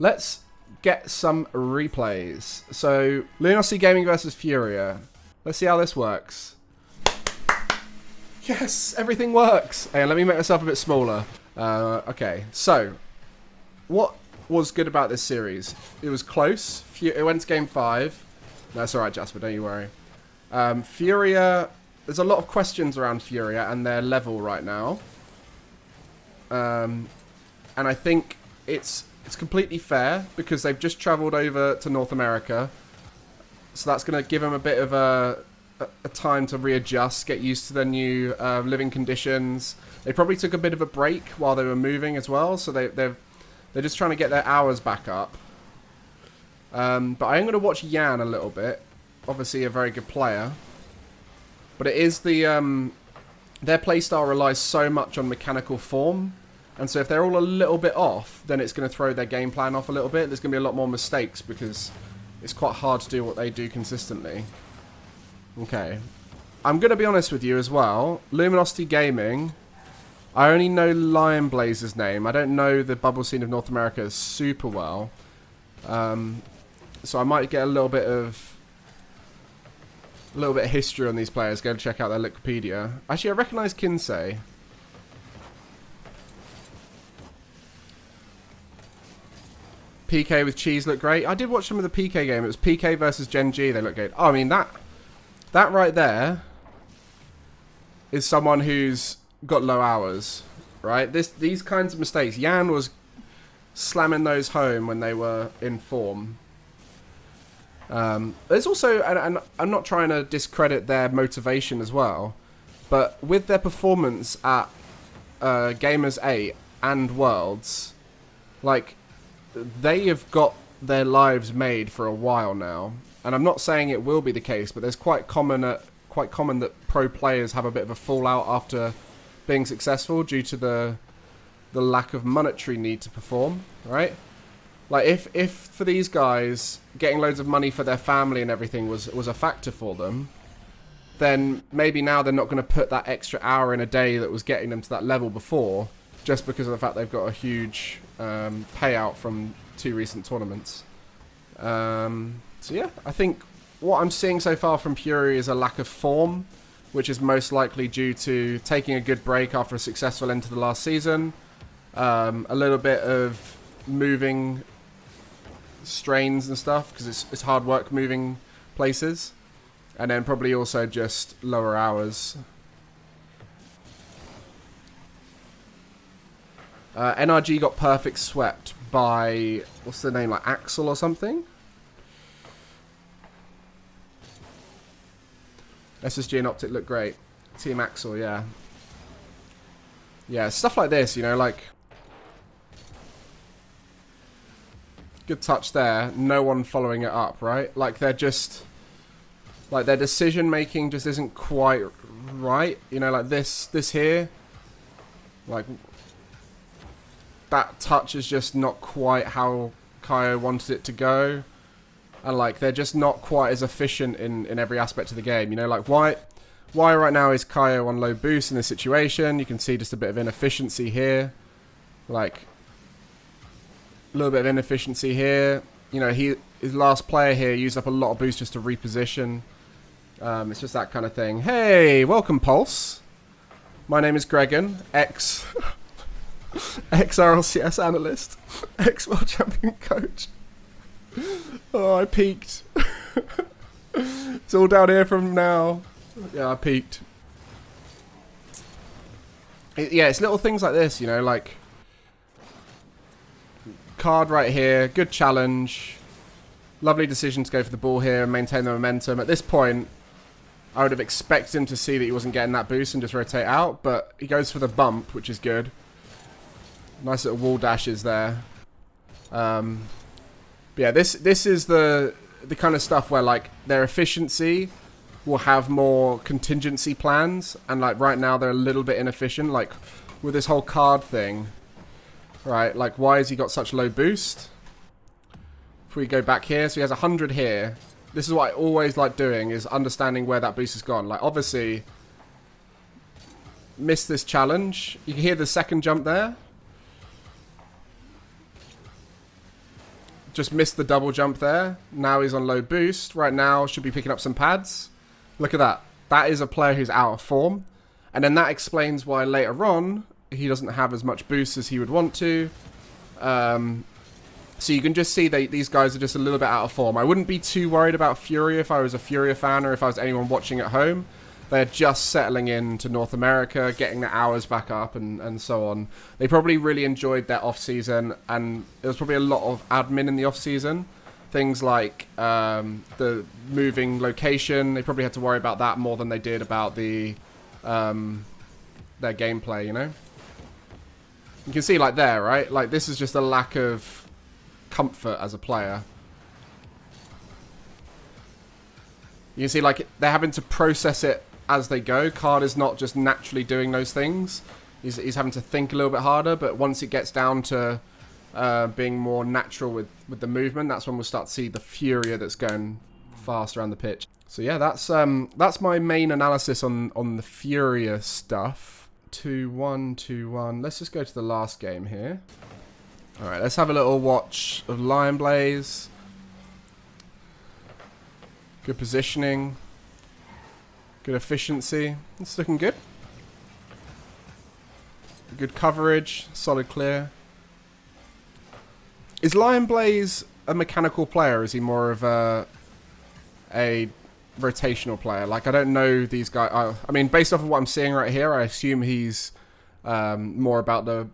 let's get some replays. So, Luminosity Gaming versus Furia. Let's see how this works. Yes, everything works. Hey, let me make myself a bit smaller. Okay, so what was good about this series? It was close. It went to game 5. That's alright, Jasper, don't you worry. Furia, there's a lot of questions around Furia and their level right now. And I think it's completely fair because they've just travelled over to North America. So that's going to give them a bit of a time to readjust, get used to their new living conditions. They probably took a bit of a break while they were moving as well, so they're just trying to get their hours back up. But I am going to watch Yan a little bit. Obviously a very good player. But it is the... their playstyle relies so much on mechanical form. And so if they're all a little bit off, then it's going to throw their game plan off a little bit. There's going to be a lot more mistakes because it's quite hard to do what they do consistently. Okay. I'm going to be honest with you as well. Luminosity Gaming... I only know Lion Blazer's name. I don't know the bubble scene of North America super well. So I might get a little bit of history on these players. Go check out their Wikipedia. Actually, I recognise Kinsey. PK with Cheese looked great. I did watch some of the PK game. It was PK versus Gen G. They looked good. Oh, I mean, that right there is someone who's got low hours, right? These kinds of mistakes. Yan was slamming those home when they were in form. There's also, and I'm not trying to discredit their motivation as well, but with their performance at Gamers 8 and Worlds, like, they have got their lives made for a while now. And I'm not saying it will be the case, but there's quite common that pro players have a bit of a fallout after being successful due to the lack of monetary need to perform, right? Like if for these guys getting loads of money for their family and everything was a factor for them, then maybe now they're not going to put that extra hour in a day that was getting them to that level before, just because of the fact they've got a huge payout from 2 recent tournaments. So yeah, I think what I'm seeing so far from Fury is a lack of form, which is most likely due to taking a good break after a successful end to the last season, a little bit of moving strains and stuff, because it's hard work moving places, and then probably also just lower hours. NRG got perfect swept by, what's the name, like Axel or something? SSG and Optic look great. Team Axel, yeah. Yeah, stuff like this, you know, like... Good touch there. No one following it up, right? Like, they're just... Like, their decision-making just isn't quite right. You know, like this here. Like... That touch is just not quite how Kaio wanted it to go. And, like, they're just not quite as efficient in every aspect of the game. You know, like, why right now is Kaio on low boost in this situation? You can see just a bit of inefficiency here. Like, a little bit of inefficiency here. You know, his last player here used up a lot of boost just to reposition. It's just that kind of thing. Hey, welcome, Pulse. My name is Gregan, ex-RLCS analyst, ex-world champion coach. Oh, I peaked. It's all down here from now. Yeah, I peaked. Yeah, it's little things like this, you know, like... Card right here, good challenge. Lovely decision to go for the ball here and maintain the momentum. At this point, I would have expected him to see that he wasn't getting that boost and just rotate out, but he goes for the bump, which is good. Nice little wall dashes there. But yeah, this is the kind of stuff where, like, their efficiency will have more contingency plans, and, like, right now they're a little bit inefficient. Like, with this whole card thing, right? Like, why has he got such low boost? If we go back here, so he has 100 here. This is what I always like doing, is understanding where that boost has gone. Like, obviously, missed this challenge. You can hear the second jump there. just missed the double jump there. Now he's on low boost. Right now, should be picking up some pads. Look at that. That is a player who's out of form. And then that explains why later on, he doesn't have as much boost as he would want to. So you can just see that these guys are just a little bit out of form. I wouldn't be too worried about Furia if I was a Furia fan or if I was anyone watching at home. They're just settling into North America, getting their hours back up and so on. They probably really enjoyed their off-season, and there was probably a lot of admin in the off-season. Things like the moving location. They probably had to worry about that more than they did about the their gameplay, you know? You can see like there, right? Like this is just a lack of comfort as a player. You can see like they're having to process it as they go. Card is not just naturally doing those things. He's having to think a little bit harder, but once it gets down to being more natural with the movement, that's when we'll start to see the Furia that's going fast around the pitch. So yeah, that's my main analysis on the Furia stuff. 2-1, 2-1. Let's just go to the last game here. Alright, let's have a little watch of Lionblaze. Good positioning. Good efficiency. It's looking good. Good coverage. Solid clear. Is Lionblaze a mechanical player? Is he more of a rotational player? Like, I don't know these guys. I mean, based off of what I'm seeing right here, I assume he's more about the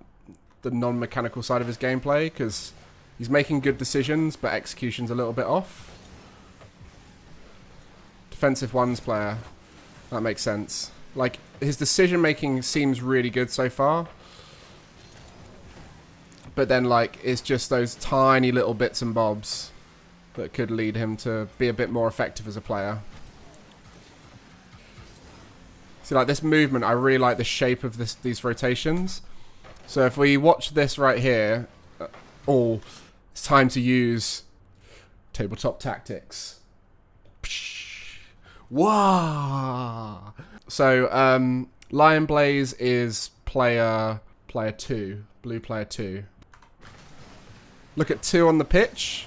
non-mechanical side of his gameplay, because he's making good decisions, but execution's a little bit off. Defensive ones player. That makes sense. Like, his decision-making seems really good so far. But then, like, it's just those tiny little bits and bobs that could lead him to be a bit more effective as a player. See, like, this movement, I really like the shape of these rotations. So if we watch this right here, it's time to use tabletop tactics. Wow! So, Lionblaze is player 2, blue player 2. Look at 2 on the pitch.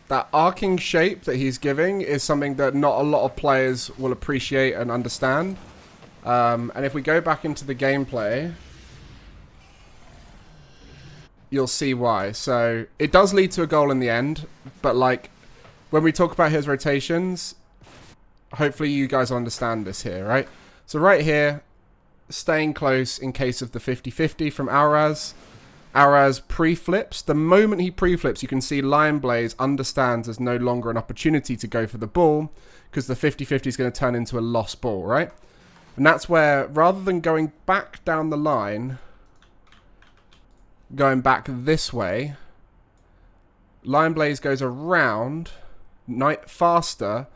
That arcing shape that he's giving is something that not a lot of players will appreciate and understand. And if we go back into the gameplay, you'll see why. So, it does lead to a goal in the end, but like, when we talk about his rotations, hopefully you guys understand this here, right? So right here, staying close in case of the 50-50 from Auraz. Auraz pre-flips. The moment he pre-flips, you can see Lionblaze understands there's no longer an opportunity to go for the ball, because the 50-50 is going to turn into a lost ball, right? And that's where, rather than going back down the line, going back this way, Lionblaze goes around faster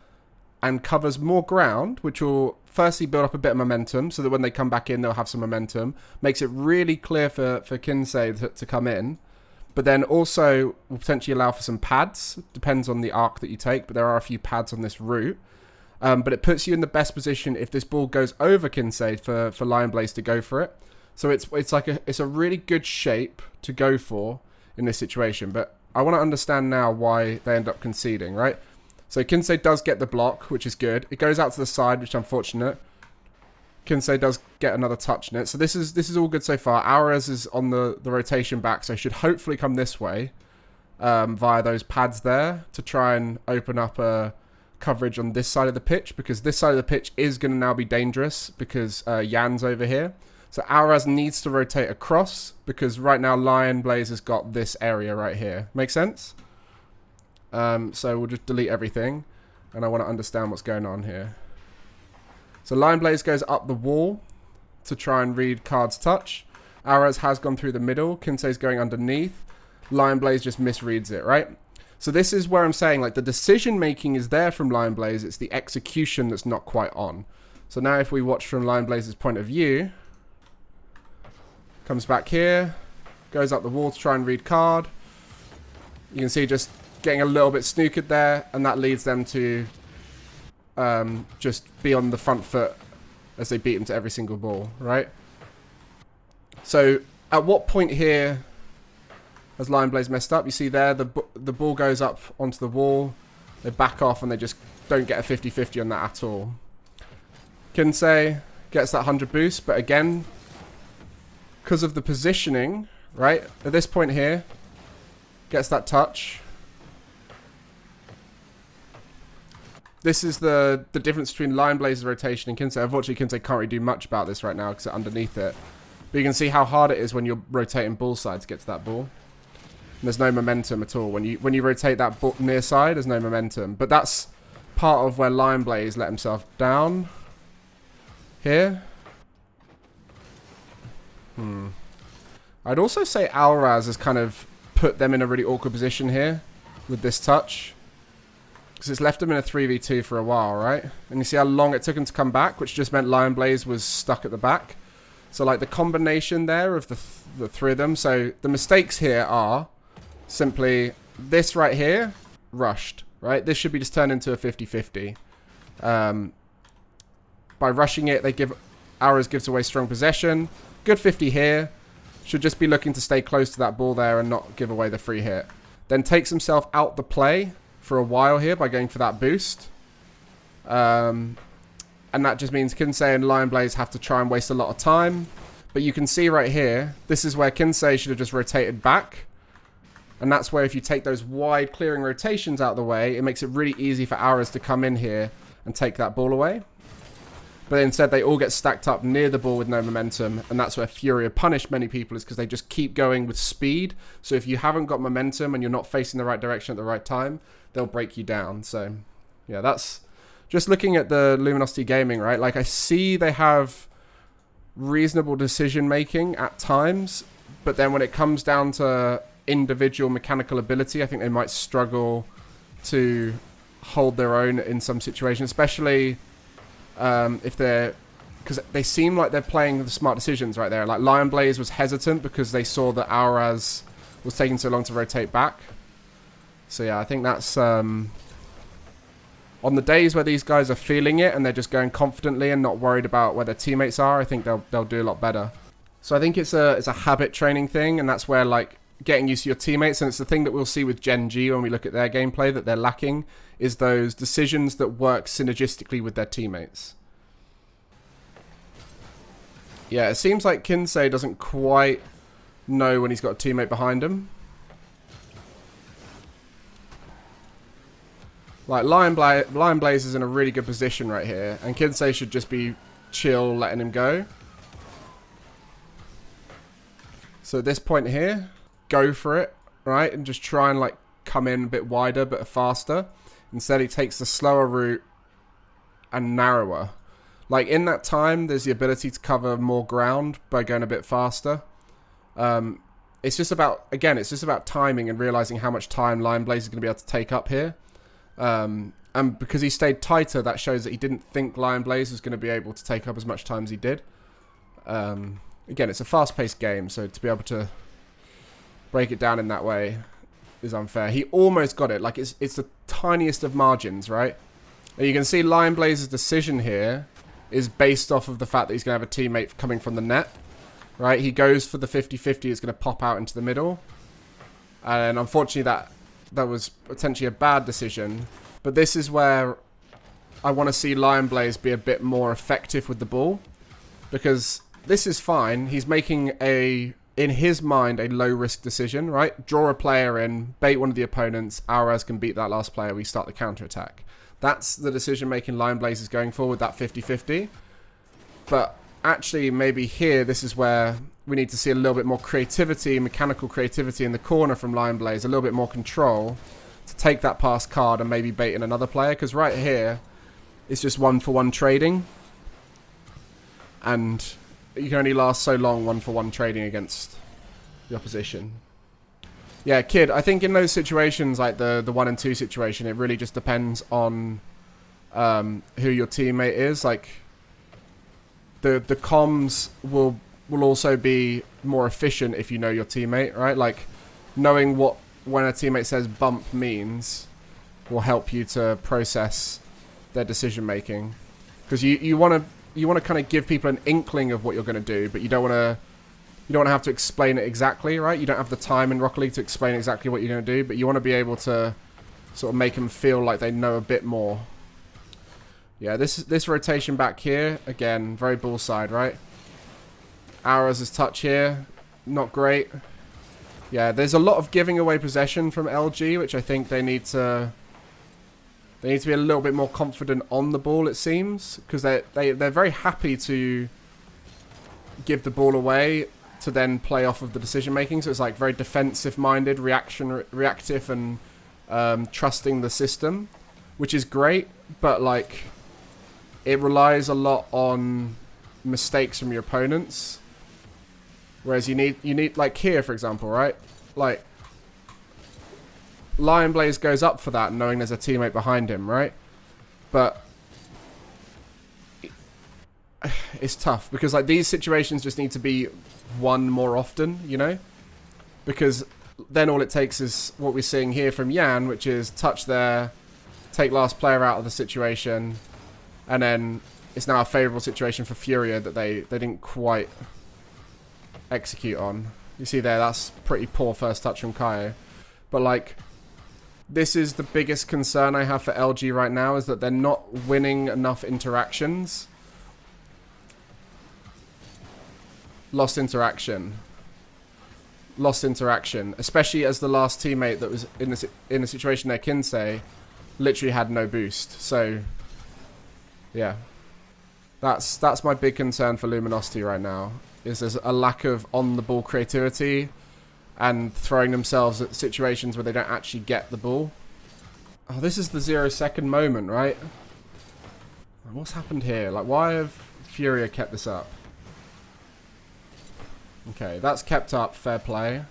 and covers more ground, which will firstly build up a bit of momentum so that when they come back in, they'll have some momentum. Makes it really clear for Kinsey to come in, but then also will potentially allow for some pads. Depends on the arc that you take, but there are a few pads on this route. But it puts you in the best position if this ball goes over Kinsey for Lionblaze to go for it. So it's a really good shape to go for in this situation. But I want to understand now why they end up conceding, right? So Kinsey does get the block, which is good. It goes out to the side, which is unfortunate. Kinsey does get another touch in it. So this is all good so far. Auraz is on the rotation back, so should hopefully come this way via those pads there to try and open up a coverage on this side of the pitch, because this side of the pitch is going to now be dangerous because Jan's over here. So Auraz needs to rotate across, because right now Lionblaze has got this area right here. Make sense? So we'll just delete everything, and I want to understand what's going on here. So Lionblaze goes up the wall to try and read Card's touch. Auraz has gone through the middle. Kinsey's going underneath. Lionblaze just misreads it, right? So this is where I'm saying, like, the decision making is there from Lionblaze. It's the execution that's not quite on. So now if we watch from Lionblaze's point of view, comes back here, goes up the wall to try and read Card. You can see just getting a little bit snookered there, and that leads them to just be on the front foot as they beat him to every single ball, right? So at what point here... as Lionblaze messed up. You see there, the ball goes up onto the wall. They back off and they just don't get a 50-50 on that at all. Kinsei gets that 100 boost, but again, because of the positioning, right, at this point here, gets that touch. This is the difference between Lionblaze's rotation and Kinsei. Unfortunately, Kinsei can't really do much about this right now because it's underneath it. But you can see how hard it is when you're rotating ball side to get to that ball. And there's no momentum at all. When you rotate that near side, there's no momentum. But that's part of where Lionblaze let himself down. Here. I'd also say Alraz has kind of put them in a really awkward position here with this touch. Because it's left them in a 3v2 for a while, right? And you see how long it took him to come back, which just meant Lionblaze was stuck at the back. So like the combination there of the three of them. So the mistakes here are simply this right here, rushed, right? This should be just turned into a 50-50. By rushing it, Alraz gives away strong possession. Good 50 here. Should just be looking to stay close to that ball there and not give away the free hit. Then takes himself out the play for a while here by going for that boost. And that just means Kinsei and Lionblaze have to try and waste a lot of time. But you can see right here, this is where Kinsei should have just rotated back. And that's where if you take those wide clearing rotations out of the way, it makes it really easy for Alraz to come in here and take that ball away. But instead they all get stacked up near the ball with no momentum, and that's where Furia punish many people, is because they just keep going with speed. So if you haven't got momentum and you're not facing the right direction at the right time, they'll break you down. So yeah, that's just looking at the Luminosity Gaming, right? Like I see they have reasonable decision making at times, but then when it comes down to individual mechanical ability, I think they might struggle to hold their own in some situations, especially if they're, because they seem like they're playing the smart decisions right there. Like Lionblaze was hesitant because they saw that Alraz was taking so long to rotate back. So yeah, I think that's on the days where these guys are feeling it and they're just going confidently and not worried about where their teammates are, I think they'll do a lot better. So I think it's a habit training thing, and that's where like getting used to your teammates, and it's the thing that we'll see with Gen G when we look at their gameplay that they're lacking, is those decisions that work synergistically with their teammates. Yeah, it seems like Kinsei doesn't quite know when he's got a teammate behind him. Like Lionblaze is in a really good position right here, and Kinsei should just be chill, letting him go. So at this point here, go for it, right? And just try and like come in a bit wider but faster. Instead he takes the slower route and narrower. Like in that time there's the ability to cover more ground by going a bit faster. It's just about, again, it's just about timing and realizing how much time Lionblaze is going to be able to take up here. And because he stayed tighter, that shows that he didn't think Lionblaze was going to be able to take up as much time as he did. Again, it's a fast-paced game, so to be able to break it down in that way is unfair. He almost got it. Like, it's the tiniest of margins, right? And you can see Lionblaze's decision here is based off of the fact that he's going to have a teammate coming from the net, right? He goes for the 50-50. It's going to pop out into the middle. And unfortunately, that was potentially a bad decision. But this is where I want to see Lionblaze be a bit more effective with the ball. Because this is fine. He's making in his mind, a low-risk decision, right? Draw a player in, bait one of the opponents, Alraz can beat that last player, we start the counter-attack. That's the decision-making Lionblaze is going for with that 50-50. But actually, maybe here, this is where we need to see a little bit more creativity, mechanical creativity in the corner from Lionblaze, a little bit more control to take that pass card and maybe bait in another player. Because right here, it's just one-for-one trading. And you can only last so long one-for-one trading against the opposition. Yeah, Kid, I think in those situations, like the 1 and 2 situation, it really just depends on who your teammate is. Like, the comms will also be more efficient if you know your teammate, right? Like, knowing what when a teammate says bump means will help you to process their decision-making. Because you want to kind of give people an inkling of what you're going to do, but you don't want to You don't want to have to explain it exactly, right? You don't have the time in Rocket League to explain exactly what you're going to do, but you want to be able to sort of make them feel like they know a bit more. Yeah, this rotation back here, again, very bullside, right? Arrows' touch here, not great. Yeah, there's a lot of giving away possession from LG, which I think they need to be a little bit more confident on the ball, it seems, because they're very happy to give the ball away to then play off of the decision making. So it's like very defensive minded, reactive, and trusting the system, which is great, but like it relies a lot on mistakes from your opponents. Whereas you need like here, for example, right? Like Lion Blaze goes up for that, knowing there's a teammate behind him, right? But it's tough because like these situations just need to be won more often, you know? Because then all it takes is what we're seeing here from Yan, which is touch there, take last player out of the situation, and then it's now a favourable situation for Furia that they didn't quite execute on. You see there, that's pretty poor first touch from Kaio. But like, this is the biggest concern I have for LG right now, is that they're not winning enough interactions. Lost interaction, especially as the last teammate that was in the situation there, Kinsey, literally had no boost. So, yeah, that's my big concern for Luminosity right now. Is there's a lack of on-the-ball creativity and throwing themselves at situations where they don't actually get the ball. Oh, this is the 0-second moment, right? What's happened here? Like, why have Furia kept this up? Okay, that's kept up. Fair play.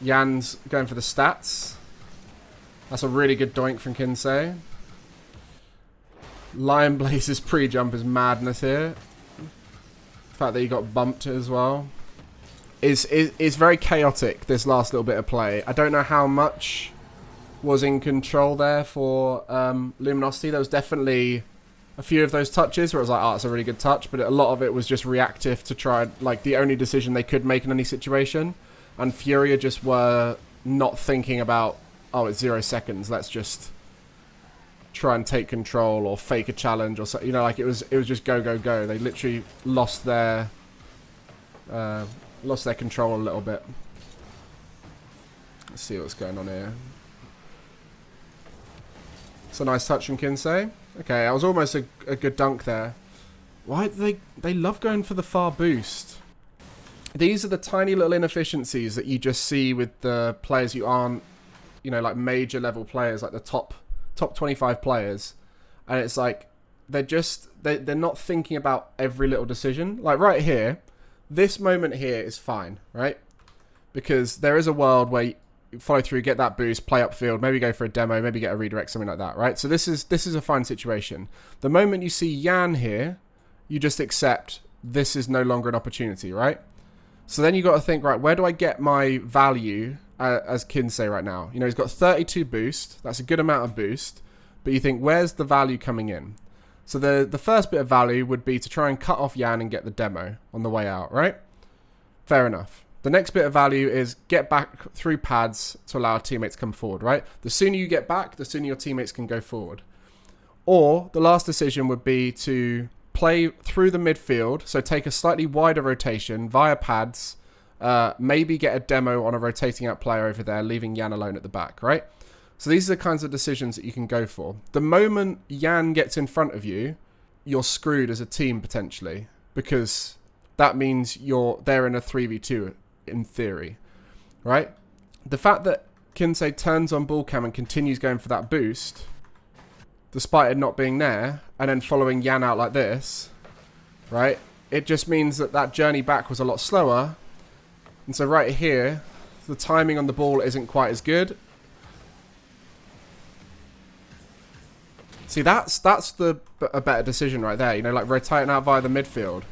Yan's going for the stats. That's a really good doink from Kinsey. Lion Blaze's pre-jump is madness here. The fact that he got bumped as well is very chaotic, this last little bit of play. I don't know how much was in control there for Luminosity. There was definitely a few of those touches where it was like, oh, it's a really good touch, but a lot of it was just reactive to try, like, the only decision they could make in any situation. And Furia just were not thinking about, oh, it's 0 seconds, let's just try and take control or fake a challenge or so, you know, like it was just go. They literally lost their control a little bit. Let's see what's going on here. It's a nice touch from Kinsey. Okay, that was almost a good dunk there. Why do they love going for the far boost? These are the tiny little inefficiencies that you just see with the players who aren't, you know, like major level players, like the top 25 players. And it's like they're not thinking about every little decision. Like right here, this moment here is fine, right? Because there is a world where you follow through, get that boost, play upfield, maybe go for a demo, maybe get a redirect, something like that, right? So this is a fine situation. The moment you see Yan here, you just accept this is no longer an opportunity, right? So then you got to think, right, where do I get my value as Kinsey right now? You know, he's got 32 boost. That's a good amount of boost. But you think, where's the value coming in? So the first bit of value would be to try and cut off Yan and get the demo on the way out, right? Fair enough. The next bit of value is get back through pads to allow teammates to come forward, right? The sooner you get back, the sooner your teammates can go forward. Or the last decision would be to play through the midfield, so take a slightly wider rotation via pads, maybe get a demo on a rotating out player over there, leaving Yan alone at the back, right? So these are the kinds of decisions that you can go for. The moment Yan gets in front of you, you're screwed as a team potentially, because that means they're in a 3v2 in theory, right? The fact that Kinsey turns on ball cam and continues going for that boost, despite it not being there, and then following Yan out like this, right? It just means that journey back was a lot slower. And so right here, the timing on the ball isn't quite as good. See, that's a better decision right there, you know, like rotating out via the midfield.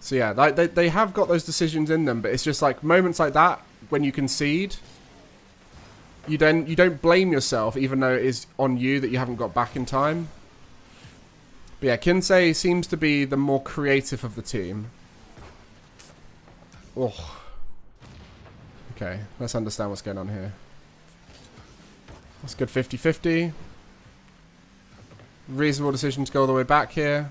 So yeah, they have got those decisions in them, but it's just like moments like that when you concede, you don't blame yourself, even though it is on you that you haven't got back in time. But yeah, Kinsey seems to be the more creative of the team. Oh. Okay, let's understand what's going on here. That's good 50-50. Reasonable decision to go all the way back here.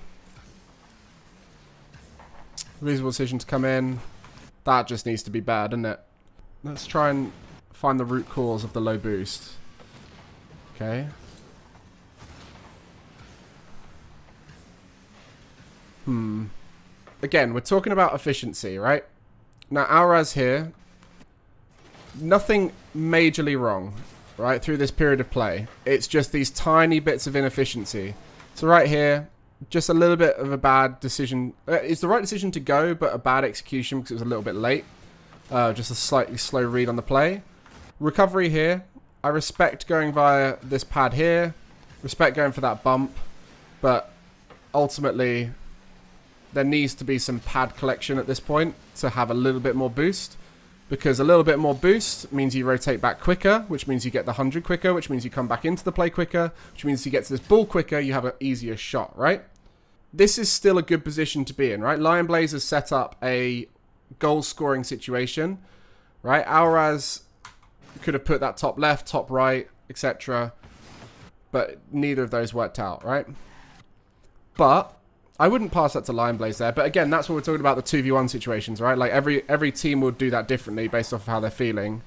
Reasonable decision to come in. That just needs to be bad, doesn't it? Let's try and find the root cause of the low boost. Okay. Again, we're talking about efficiency, right? Now, Auraz here, nothing majorly wrong, right, through this period of play. It's just these tiny bits of inefficiency. So right here, just a little bit of a bad decision. It's the right decision to go, but a bad execution because it was a little bit late. Just a slightly slow read on the play. Recovery here. I respect going via this pad here. Respect going for that bump. But ultimately, there needs to be some pad collection at this point to have a little bit more boost. Because a little bit more boost means you rotate back quicker, which means you get the 100 quicker, which means you come back into the play quicker, which means you get to this ball quicker, you have an easier shot, right? This is still a good position to be in, right? Lion Blaze has set up a goal-scoring situation, right? Auraz could have put that top left, top right, etc. But neither of those worked out, right? But I wouldn't pass that to Lion Blaze there. But again, that's what we're talking about, the 2v1 situations, right? Like every team will do that differently based off of how they're feeling.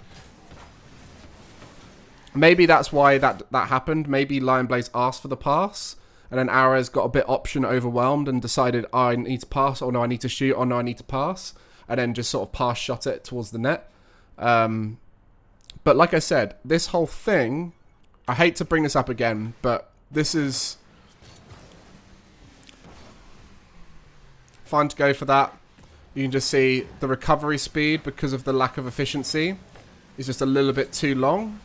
Maybe that's why that happened. Maybe Lion Blaze asked for the pass, and then Auraz got a bit option overwhelmed and decided, oh, I need to pass, or no, I need to shoot, or no, I need to pass, and then just sort of pass shot it towards the net. But like I said, this whole thing, I hate to bring this up again, but this is fine to go for that. You can just see the recovery speed, because of the lack of efficiency, is just a little bit too long.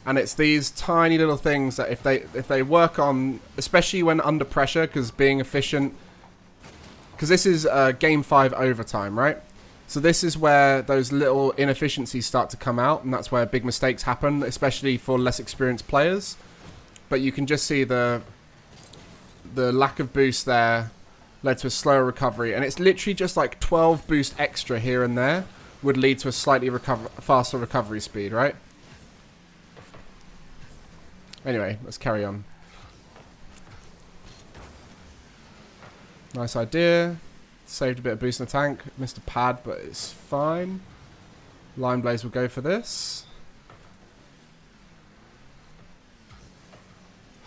And it's these tiny little things that if they work on, especially when under pressure, because being efficient, because this is game 5 overtime, right? So this is where those little inefficiencies start to come out, and that's where big mistakes happen, especially for less experienced players. But you can just see the lack of boost there led to a slower recovery, and it's literally just like 12 boost extra here and there would lead to a slightly faster recovery speed, right? Anyway, let's carry on. Nice idea. Saved a bit of boost in the tank. Missed a pad, but it's fine. Lion Blaze will go for this.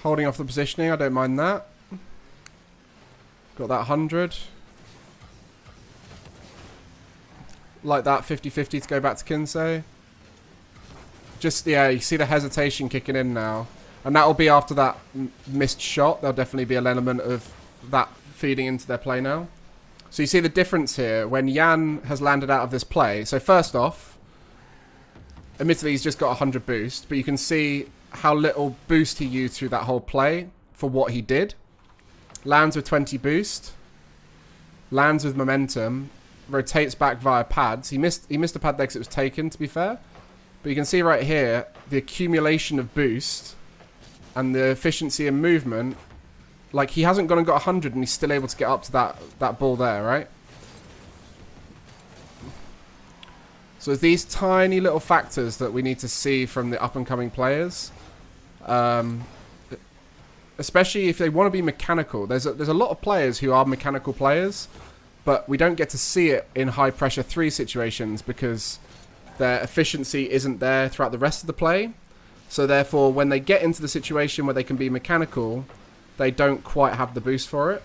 Holding off the positioning, I don't mind that. Got that 100. Like that 50-50 to go back to Kinsey. Just, yeah, you see the hesitation kicking in now. And that will be after that missed shot. There'll definitely be an element of that feeding into their play now. So you see the difference here when Jan has landed out of this play. So first off, admittedly he's just got 100 boost, but you can see how little boost he used through that whole play for what he did. Lands with 20 boost, lands with momentum, rotates back via pads. He missed a pad there because it was taken, to be fair. But you can see right here the accumulation of boost and the efficiency and movement. Like, he hasn't gone and got 100 and he's still able to get up to that ball there, right? So these tiny little factors that we need to see from the up-and-coming players. Especially if they want to be mechanical. There's a lot of players who are mechanical players, but we don't get to see it in high-pressure 3 situations because their efficiency isn't there throughout the rest of the play. So therefore, when they get into the situation where they can be mechanical, they don't quite have the boost for it.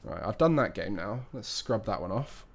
Right, I've done that game now. Let's scrub that one off.